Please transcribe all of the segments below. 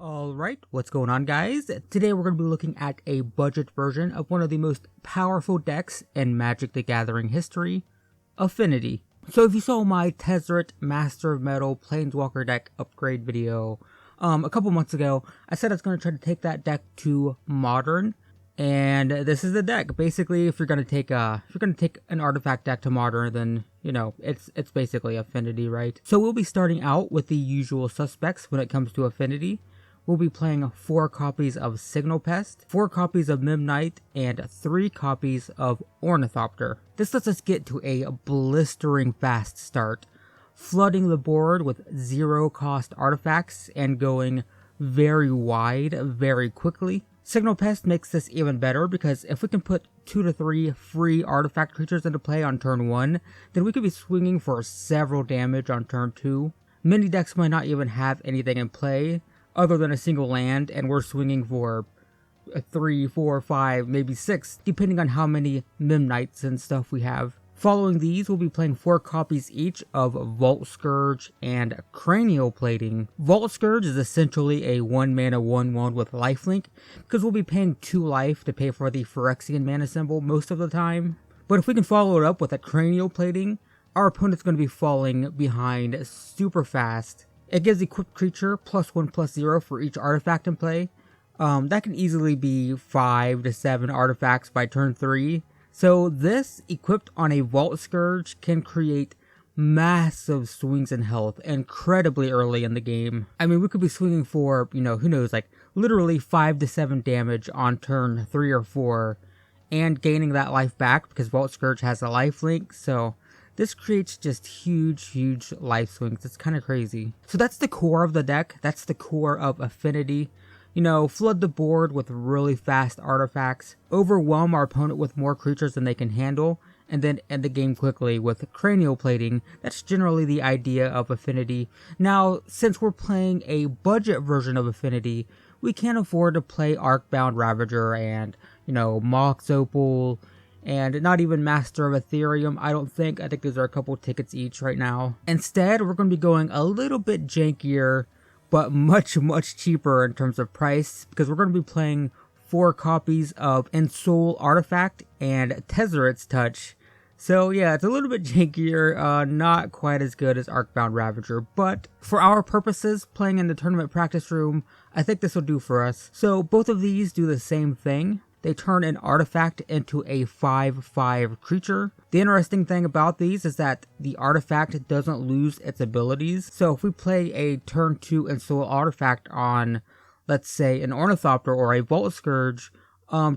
Alright, what's going on guys? Today we're going to be looking at a budget version of one of the most powerful decks in Magic the Gathering history, Affinity. So if you saw my Tezzeret Master of Metal Planeswalker deck upgrade video a couple months ago, I said I was going to try to take that deck to Modern, and this is the deck. Basically, if you're going to take an artifact deck to Modern, then you know it's basically Affinity, right? So we'll be starting out with the usual suspects when it comes to Affinity. We'll be playing 4 copies of Signal Pest, 4 copies of Midnight, and 3 copies of Ornithopter. This lets us get to a blistering fast start, flooding the board with 0 cost artifacts and going very wide very quickly. Signal Pest makes this even better because if we can put 2 to 3 free artifact creatures into play on turn 1, then we could be swinging for several damage on turn 2. Many decks might not even have anything in play other than a single land, and we're swinging for 3, 4, 5, maybe 6, depending on how many Midnights and stuff we have. Following these, we'll be playing 4 copies each of Vault Scourge and Cranial Plating. Vault Scourge is essentially a 1-mana 1/1 with lifelink, because we'll be paying 2 life to pay for the Phyrexian mana symbol most of the time. But if we can follow it up with a Cranial Plating, our opponent's going to be falling behind super fast. It gives equipped creature +1/+0 for each artifact in play. That can easily be 5 to 7 artifacts by turn 3. So this, equipped on a Vault Scourge, can create massive swings in health incredibly early in the game. I mean, we could be swinging for, who knows, like literally 5 to 7 damage on turn 3 or 4, and gaining that life back because Vault Scourge has a lifelink, so this creates just huge life swings. It's kind of crazy. So that's the core of the deck. That's the core of Affinity. Flood the board with really fast artifacts, overwhelm our opponent with more creatures than they can handle, and then end the game quickly with Cranial Plating. That's generally the idea of Affinity. Now, since we're playing a budget version of Affinity, we can't afford to play Arcbound Ravager and, Mox Opal, and not even Master of Ethereum, I don't think. I think those are a couple tickets each right now. Instead, we're going to be going a little bit jankier, but much cheaper in terms of price, because we're going to be playing 4 copies of Ensoul Artifact and Tezzeret's Touch. So yeah, it's a little bit jankier, not quite as good as Arcbound Ravager, but for our purposes, playing in the tournament practice room, I think this will do for us. So both of these do the same thing. They turn an artifact into a 5/5 creature. The interesting thing about these is that the artifact doesn't lose its abilities. So if we play a turn 2 Ensoul Artifact on, let's say, an Ornithopter or a Vault Scourge,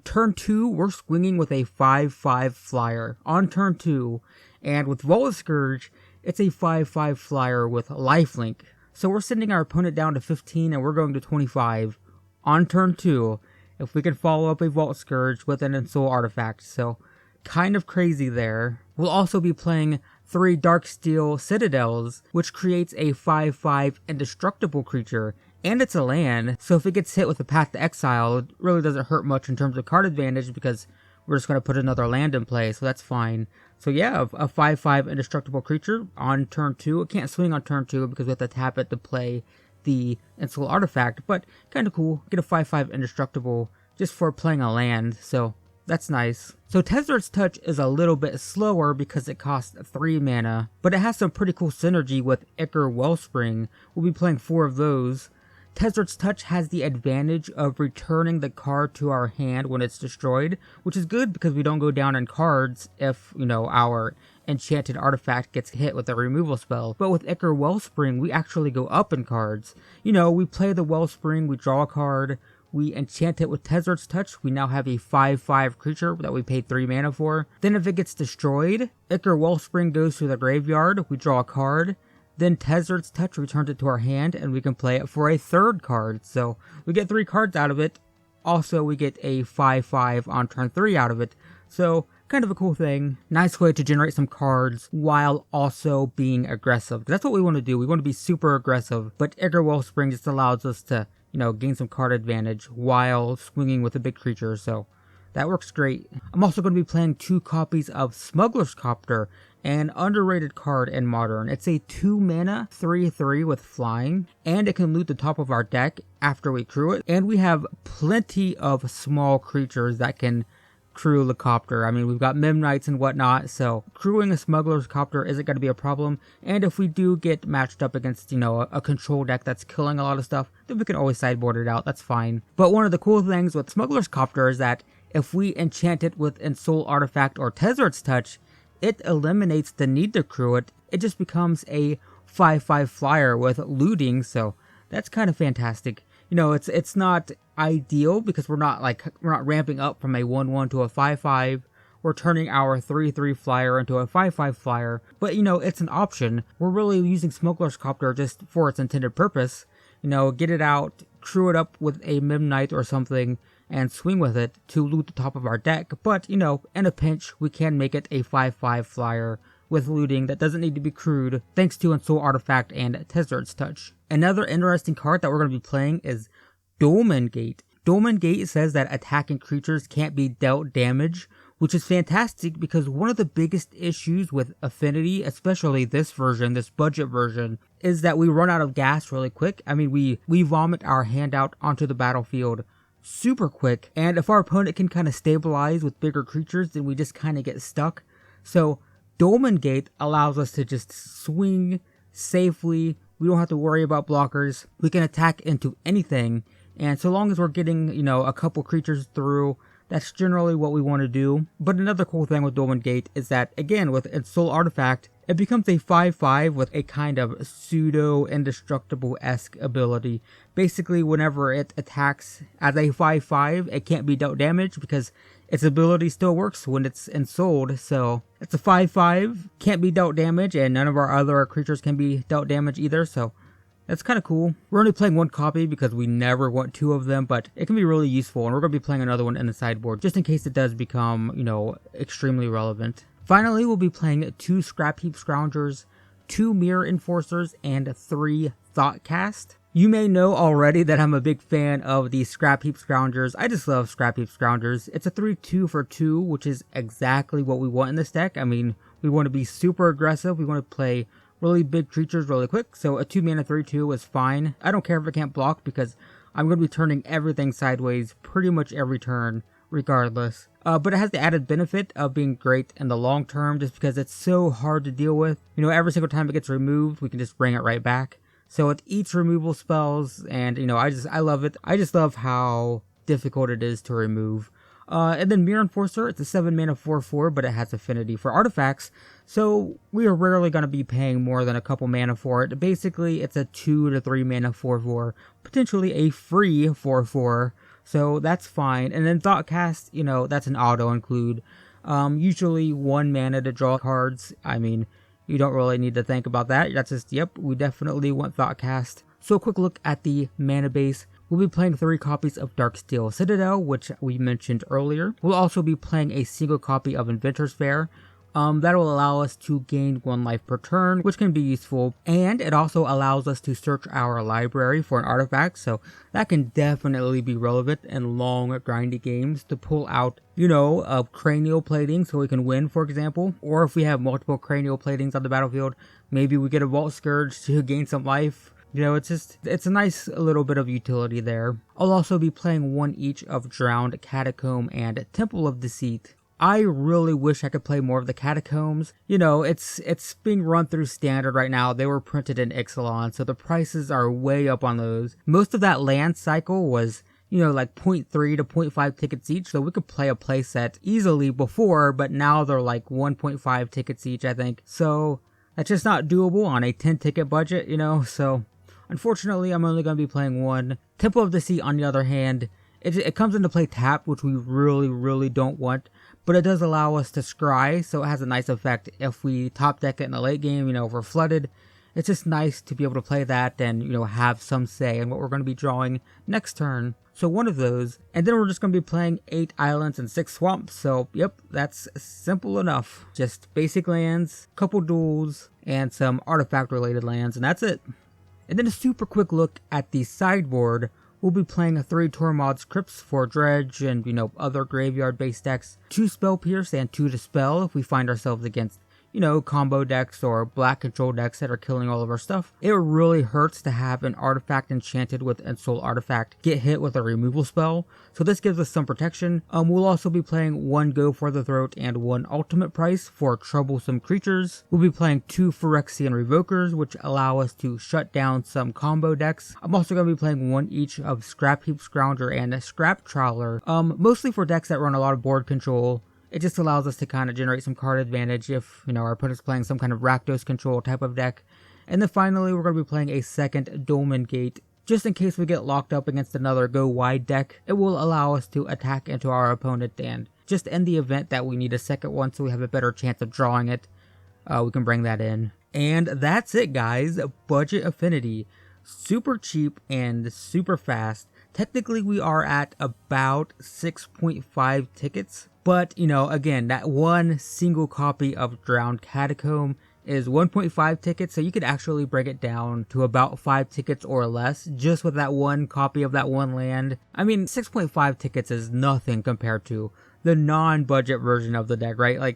turn 2, we're swinging with a 5/5 flyer on turn 2. And with Vault Scourge, it's a 5/5 flyer with lifelink. So we're sending our opponent down to 15 and we're going to 25 on turn 2. If we can follow up a Vault Scourge with an Ensoul Artifact, so kind of crazy there. We'll also be playing 3 Darksteel Citadels, which creates a 5/5 indestructible creature, and it's a land, so if it gets hit with a Path to Exile, it really doesn't hurt much in terms of card advantage because we're just going to put another land in play, so that's fine. So yeah, a 5/5 indestructible creature on turn 2. It can't swing on turn 2 because we have to tap it to play the Ensoul Artifact, but kind of cool. Get a 5/5 indestructible just for playing a land, so that's nice. So Tezzeret's Touch is a little bit slower because it costs 3 mana, but it has some pretty cool synergy with Ichor Wellspring. We'll be playing 4 of those. Tezzeret's Touch has the advantage of returning the card to our hand when it's destroyed, which is good because we don't go down in cards if, our enchanted artifact gets hit with a removal spell. But with Ichor Wellspring, we actually go up in cards. We play the Wellspring, we draw a card, we enchant it with Tezzeret's Touch, we now have a 5/5 creature that we paid 3 mana for. Then if it gets destroyed, Ichor Wellspring goes to the graveyard, we draw a card, then Tezzeret's Touch returns it to our hand, and we can play it for a 3rd card. So we get 3 cards out of it. Also, we get a 5/5 on turn 3 out of it. So kind of a cool thing. Nice way to generate some cards while also being aggressive. That's what we want to do. We want to be super aggressive, but Ichor Wellspring just allows us to, gain some card advantage while swinging with a big creature. So that works great. I'm also going to be playing 2 copies of Smuggler's Copter An underrated card in Modern. It's a 2 mana 3/3 with flying, and it can loot the top of our deck after we crew it. And we have plenty of small creatures that can crew the copter. I mean, we've got Memnites and whatnot, so crewing a Smuggler's Copter isn't going to be a problem. And if we do get matched up against, a control deck that's killing a lot of stuff, then we can always sideboard it out. That's fine. But one of the cool things with Smuggler's Copter is that if we enchant it with Ensoul Artifact or Tezzeret's Touch, it eliminates the need to crew it. It just becomes a 5/5 flyer with looting, so that's kind of fantastic. It's not ideal because we're not ramping up from a 1/1 to a 5/5. We're turning our 3/3 flyer into a 5/5 flyer, but it's an option. We're really using Smuggler's Copter just for its intended purpose. Get it out, crew it up with a Memnite or something, and swing with it to loot the top of our deck. But, in a pinch, we can make it a 5/5 flyer with looting that doesn't need to be crewed, thanks to Ensoul Artifact and Tezzeret's Touch. Another interesting card that we're going to be playing is Dolman Gate. Dolman Gate says that attacking creatures can't be dealt damage, which is fantastic because one of the biggest issues with Affinity, especially this version, this budget version, is that we run out of gas really quick. I mean, we vomit our hand out onto the battlefield super quick, and if our opponent can kind of stabilize with bigger creatures, then we just kind of get stuck. So Dolman Gate allows us to just swing safely. We don't have to worry about blockers. We can attack into anything, and so long as we're getting, a couple creatures through, that's generally what we want to do. But another cool thing with Dolman Gate is that, again, with Ensoul Artifact, it becomes a 5/5 with a kind of pseudo-indestructible-esque ability. Basically, whenever it attacks as a 5/5, it can't be dealt damage because its ability still works when it's ensouled. So it's a 5/5, can't be dealt damage, and none of our other creatures can be dealt damage either. So that's kind of cool. We're only playing one copy because we never want two of them, but it can be really useful, and we're going to be playing another one in the sideboard just in case it does become, extremely relevant. Finally, we'll be playing 2 Scrap Heap Scroungers, 2 Mirror Enforcers, and 3 Thoughtcast. You may know already that I'm a big fan of the Scrap Heap Scroungers. I just love Scrap Heap Scroungers. It's a 3/2 for 2, which is exactly what we want in this deck. I mean, we want to be super aggressive. We want to play really big creatures really quick, so a 2 mana 3/2 is fine. I don't care if it can't block because I'm going to be turning everything sideways pretty much every turn regardless. But it has the added benefit of being great in the long term just because it's so hard to deal with. Every single time it gets removed, we can just bring it right back. So it eats removal spells, and I love it. I just love how difficult it is to remove. And then Mirror Enforcer, it's a 7 mana 4/4, but it has affinity for artifacts, so we are rarely going to be paying more than a couple mana for it. Basically, it's a 2 to 3 mana 4/4, potentially a free 4/4, so that's fine. And then Thoughtcast, that's an auto include. Usually 1 mana to draw cards. I mean, you don't really need to think about that. That's just, yep, we definitely want Thoughtcast. So a quick look at the mana base. We'll be playing 3 copies of Darksteel Citadel, which we mentioned earlier. We'll also be playing a single copy of Inventor's Fair. That will allow us to gain 1 life per turn, which can be useful. And it also allows us to search our library for an artifact, so that can definitely be relevant in long, grindy games to pull out, a cranial plating so we can win, for example. Or if we have multiple cranial platings on the battlefield, maybe we get a Vault Scourge to gain some life. It's a nice little bit of utility there. I'll also be playing 1 each of Drowned, Catacomb, and Temple of Deceit. I really wish I could play more of the Catacombs. It's being run through Standard right now. They were printed in Ixalan, so the prices are way up on those. Most of that land cycle was, like 0.3 to 0.5 tickets each, so we could play a playset easily before, but now they're like 1.5 tickets each, I think. So that's just not doable on a 10 ticket budget, so unfortunately, I'm only going to be playing 1. Temple of Deceit, on the other hand, it comes into play tapped, which we really, really don't want, but it does allow us to scry, so it has a nice effect if we top deck it in the late game, if we're flooded. It's just nice to be able to play that and, have some say in what we're going to be drawing next turn. So 1 of those, and then we're just going to be playing 8 islands and 6 swamps, so yep, that's simple enough. Just basic lands, couple duels, and some artifact-related lands, and that's it. And then a super quick look at the sideboard. We'll be playing 3 Tormod's Crypts for Dredge and, other graveyard-based decks, 2 Spell Pierce and 2 Dispel if we find ourselves against, combo decks or black control decks that are killing all of our stuff, it really hurts to have an artifact enchanted with Ensoul Artifact get hit with a removal spell. So this gives us some protection. We'll also be playing 1 Go for the Throat and 1 Ultimate Price for troublesome creatures. We'll be playing 2 Phyrexian Revokers, which allow us to shut down some combo decks. I'm also going to be playing 1 each of Scrap Heap Scrounger and Scrap Trawler, mostly for decks that run a lot of board control. It just allows us to kind of generate some card advantage if, our opponent's playing some kind of Rakdos control type of deck. And then finally, we're going to be playing a second Dolman Gate. Just in case we get locked up against another go wide deck, it will allow us to attack into our opponent, and just in the event that we need a second one so we have a better chance of drawing it, we can bring that in. And that's it, guys. Budget Affinity. Super cheap and super fast. Technically, we are at about 6.5 tickets. But, again, that one single copy of Drowned Catacomb is 1.5 tickets, so you could actually break it down to about 5 tickets or less just with that one copy of that one land. I mean, 6.5 tickets is nothing compared to the non-budget version of the deck, right?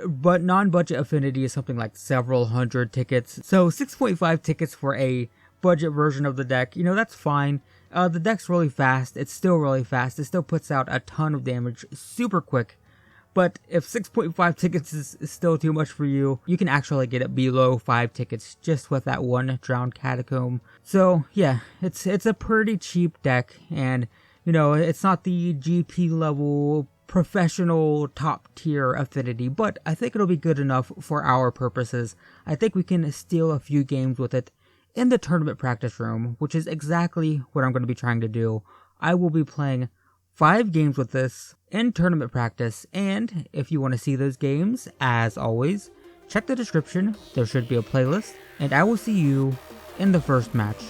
But non-budget Affinity is something like several hundred tickets. So 6.5 tickets for a budget version of the deck, that's fine. The deck's really fast. It's still really fast. It still puts out a ton of damage super quick. But if 6.5 tickets is still too much for you, you can actually get it below 5 tickets just with that one Drowned Catacomb. So yeah, it's a pretty cheap deck, and it's not the GP level professional top tier Affinity, but I think it'll be good enough for our purposes. I think we can steal a few games with it in the tournament practice room, which is exactly what I'm going to be trying to do. I will be playing 5 games with this in tournament practice, and if you want to see those games, as always, check the description. There should be a playlist, and I will see you in the first match.